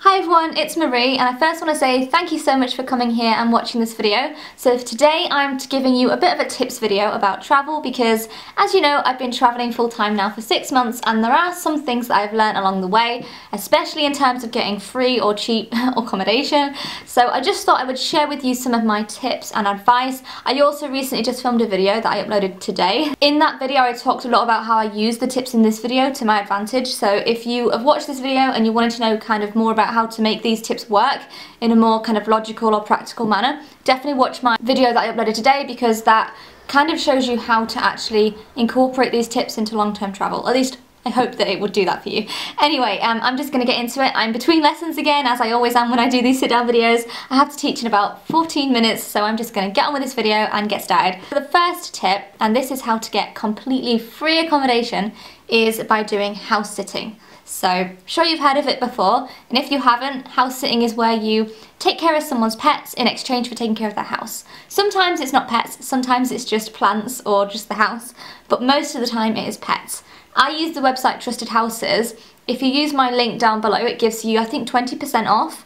Hi everyone, it's Marie and I first want to say thank you so much for coming here and watching this video. So for today I'm giving you a bit of a tips video about travel because as you know I've been travelling full time now for 6 months and there are some things that I've learned along the way, especially in terms of getting free or cheap accommodation. So I just thought I would share with you some of my tips and advice. I also recently just filmed a video that I uploaded today. In that video I talked a lot about how I use the tips in this video to my advantage. So if you have watched this video and you wanted to know kind of more about how to make these tips work in a more kind of logical or practical manner, definitely watch my video that I uploaded today because that kind of shows you how to actually incorporate these tips into long-term travel. At least I hope that it would do that for you. Anyway, I'm just going to get into it. I'm between lessons again, as I always am when I do these sit-down videos. I have to teach in about 14 minutes, so I'm just going to get on with this video and get started. So the first tip, and this is how to get completely free accommodation, is by doing house sitting. So, I'm sure you've heard of it before, and if you haven't, house sitting is where you take care of someone's pets in exchange for taking care of their house. Sometimes it's not pets, sometimes it's just plants or just the house, but most of the time it is pets. I use the website Trusted Houses. If you use my link down below, it gives you, I think, 20% off.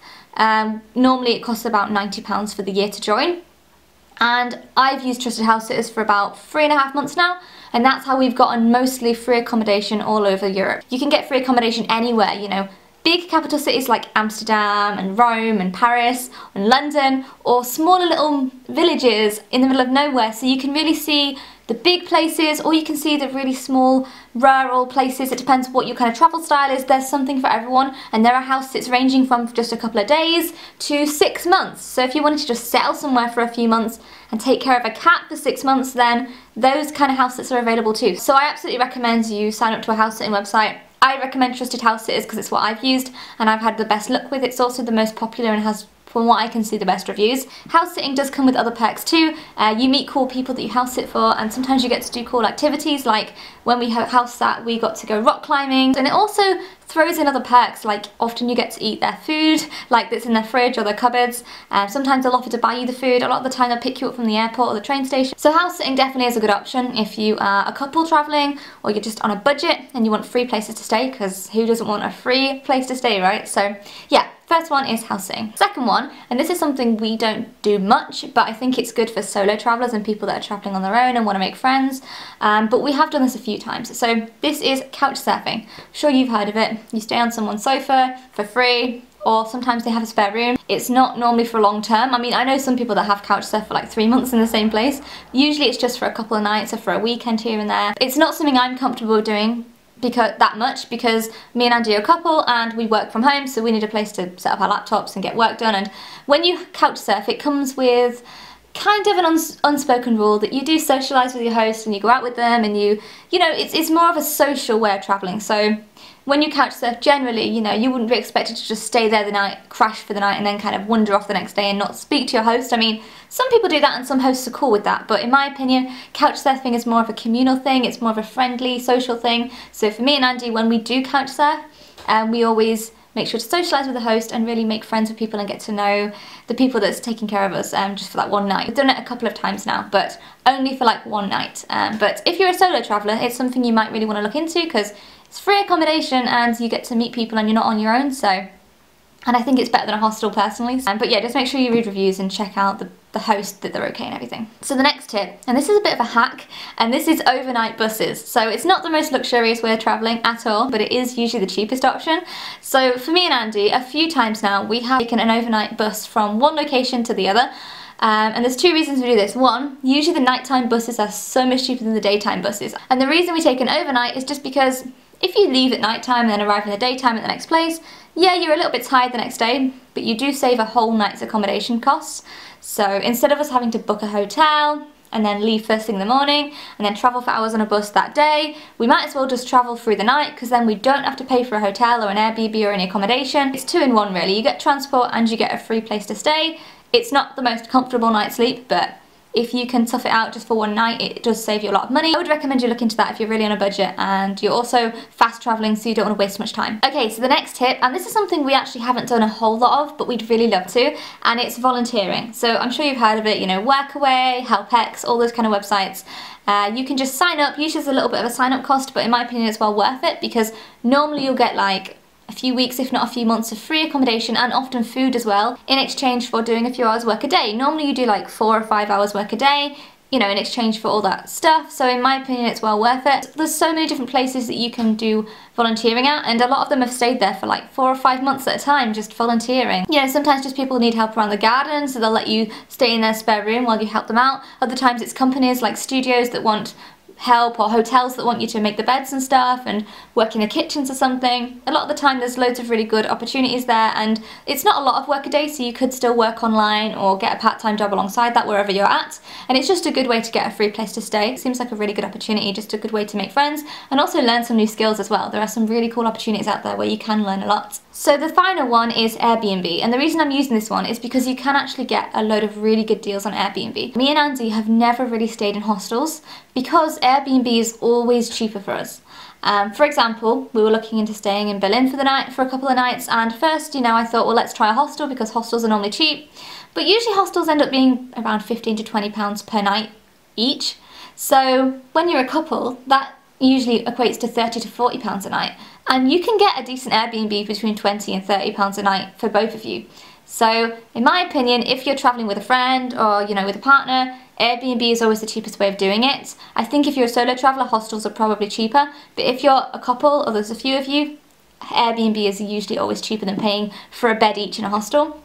Normally it costs about £90 for the year to join. And I've used Trusted Houses for about 3.5 months now, and that's how we've gotten mostly free accommodation all over Europe. You can get free accommodation anywhere, you know, big capital cities like Amsterdam and Rome and Paris and London, or smaller little villages in the middle of nowhere, so you can really see the big places or you can see the really small rural places. It depends what your kind of travel style is. There's something for everyone, and there are house sits ranging from just a couple of days to 6 months. So if you wanted to just settle somewhere for a few months and take care of a cat for 6 months, then those kind of house sits are available too. So I absolutely recommend you sign up to a house sitting website. I recommend Trusted House Sitters because it's what I've used and I've had the best luck with. It's also the most popular and has, from what I can see, the best reviews. House sitting does come with other perks too. You meet cool people that you house sit for, and sometimes you get to do cool activities, like when we house sat we got to go rock climbing, and it also throws in other perks, like often you get to eat their food, like that's in their fridge or their cupboards. Sometimes they'll offer to buy you the food. A lot of the time they'll pick you up from the airport or the train station. So house sitting definitely is a good option if you are a couple travelling or you're just on a budget and you want free places to stay, because who doesn't want a free place to stay, right? So yeah. First one is house sitting. Second one, and this is something we don't do much, but I think it's good for solo travellers and people that are travelling on their own and want to make friends, but we have done this a few times. So this is couchsurfing. I'm sure you've heard of it. You stay on someone's sofa for free, or sometimes they have a spare room. It's not normally for long term. I mean, I know some people that have couchsurf for like 3 months in the same place. Usually it's just for a couple of nights or for a weekend here and there. It's not something I'm comfortable doing because me and Andy are a couple and we work from home, so we need a place to set up our laptops and get work done. And when you couchsurf, it comes with kind of an unspoken rule that you do socialise with your host and you go out with them, and you know, it's more of a social way of travelling. So when you couchsurf, generally, you know, you wouldn't be expected to just stay there the night, crash for the night, and then kind of wander off the next day and not speak to your host. I mean, some people do that and some hosts are cool with that, but in my opinion, couchsurfing is more of a communal thing. It's more of a friendly, social thing. So for me and Andy, when we do couchsurf, we always make sure to socialise with the host and really make friends with people and get to know the people that's taking care of us just for that one night. We've done it a couple of times now, but only for like one night. But if you're a solo traveller, it's something you might really want to look into because it's free accommodation and you get to meet people and you're not on your own, so. And I think it's better than a hostel personally. But yeah, just make sure you read reviews and check out the host, that they're okay and everything. So the next tip, and this is a bit of a hack, and this is overnight buses. So it's not the most luxurious way of travelling at all, but it is usually the cheapest option. So for me and Andy, a few times now, we have taken an overnight bus from one location to the other. And there's two reasons we do this. One, usually the nighttime buses are so much cheaper than the daytime buses. And the reason we take an overnight is just because if you leave at nighttime and then arrive in the daytime at the next place, yeah, you're a little bit tired the next day, but you do save a whole night's accommodation costs. So instead of us having to book a hotel and then leave first thing in the morning and then travel for hours on a bus that day, we might as well just travel through the night, because then we don't have to pay for a hotel or an Airbnb or any accommodation. It's 2 in 1 really. You get transport and you get a free place to stay. It's not the most comfortable night's sleep, but if you can tough it out just for one night, it does save you a lot of money. I would recommend you look into that if you're really on a budget and you're also fast travelling, so you don't want to waste much time. Okay, so the next tip, and this is something we actually haven't done a whole lot of, but we'd really love to, and it's volunteering. So I'm sure you've heard of it, you know, Workaway, HelpX, all those kind of websites. You can just sign up. Usually there's a little bit of a sign up cost, but in my opinion it's well worth it, because normally you'll get like a few weeks, if not a few months of free accommodation and often food as well, in exchange for doing a few hours work a day. Normally you do like 4 or 5 hours work a day, you know, in exchange for all that stuff. So in my opinion, it's well worth it. There's so many different places that you can do volunteering at, and a lot of them have stayed there for like 4 or 5 months at a time just volunteering. You know, sometimes just people need help around the garden, so they'll let you stay in their spare room while you help them out. Other times it's companies like studios that want help, or hotels that want you to make the beds and stuff and work in the kitchens or something. A lot of the time there's loads of really good opportunities there, and it's not a lot of work a day, so you could still work online or get a part-time job alongside that wherever you're at, and it's just a good way to get a free place to stay. It seems like a really good opportunity, just a good way to make friends and also learn some new skills as well. There are some really cool opportunities out there where you can learn a lot. So the final one is Airbnb, and the reason I'm using this one is because you can actually get a load of really good deals on Airbnb. Me and Andy have never really stayed in hostels because Airbnb is always cheaper for us. For example, we were looking into staying in Berlin for a couple of nights, and first, you know, I thought, well, let's try a hostel because hostels are normally cheap, but usually hostels end up being around £15 to £20 per night each. So when you're a couple, that usually equates to £30 to £40 a night, and you can get a decent Airbnb between £20 and £30 a night for both of you. So in my opinion, if you're traveling with a friend or, you know, with a partner, Airbnb is always the cheapest way of doing it. I think if you're a solo traveller, hostels are probably cheaper, but if you're a couple or there's a few of you, Airbnb is usually always cheaper than paying for a bed each in a hostel.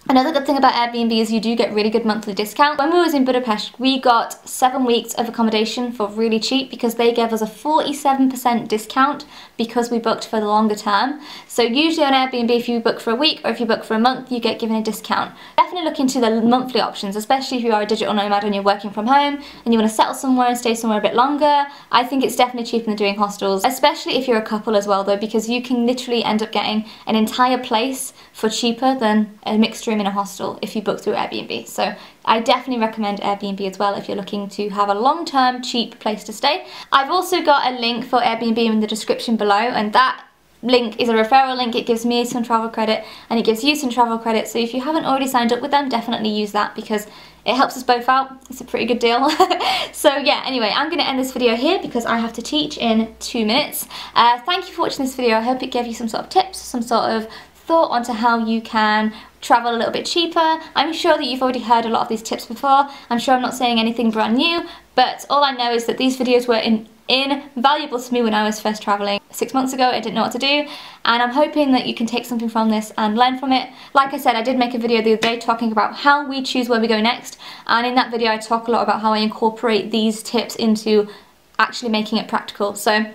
Another good thing about Airbnb is you do get really good monthly discount. When we was in Budapest, we got 7 weeks of accommodation for really cheap because they gave us a 47% discount because we booked for the longer term. So usually on Airbnb, if you book for a week or if you book for a month, you get given a discount. Definitely look into the monthly options, especially if you are a digital nomad and you're working from home and you want to settle somewhere and stay somewhere a bit longer. I think it's definitely cheaper than doing hostels, especially if you're a couple as well though, because you can literally end up getting an entire place for cheaper than a mixed room in a hostel if you book through Airbnb. So I definitely recommend Airbnb as well if you're looking to have a long-term cheap place to stay. I've also got a link for Airbnb in the description below, and that link is a referral link. It gives me some travel credit and it gives you some travel credit, so if you haven't already signed up with them, definitely use that because it helps us both out. It's a pretty good deal. So yeah, anyway, I'm going to end this video here because I have to teach in 2 minutes. Thank you for watching this video. I hope it gave you some sort of tips, some sort of thought onto how you can travel a little bit cheaper. I'm sure that you've already heard a lot of these tips before. I'm sure I'm not saying anything brand new, but all I know is that these videos were invaluable to me when I was first traveling 6 months ago. I didn't know what to do, and I'm hoping that you can take something from this and learn from it. Like I said, I did make a video the other day talking about how we choose where we go next, and in that video I talk a lot about how I incorporate these tips into actually making it practical. So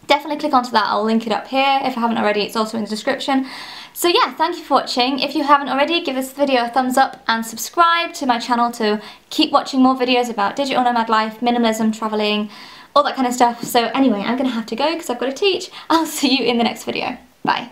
definitely click onto that. I'll link it up here if I haven't already. It's also in the description. So yeah, thank you for watching. If you haven't already, give this video a thumbs up and subscribe to my channel to keep watching more videos about digital nomad life, minimalism, traveling, all that kind of stuff. So anyway, I'm gonna have to go because I've got to teach. I'll see you in the next video. Bye.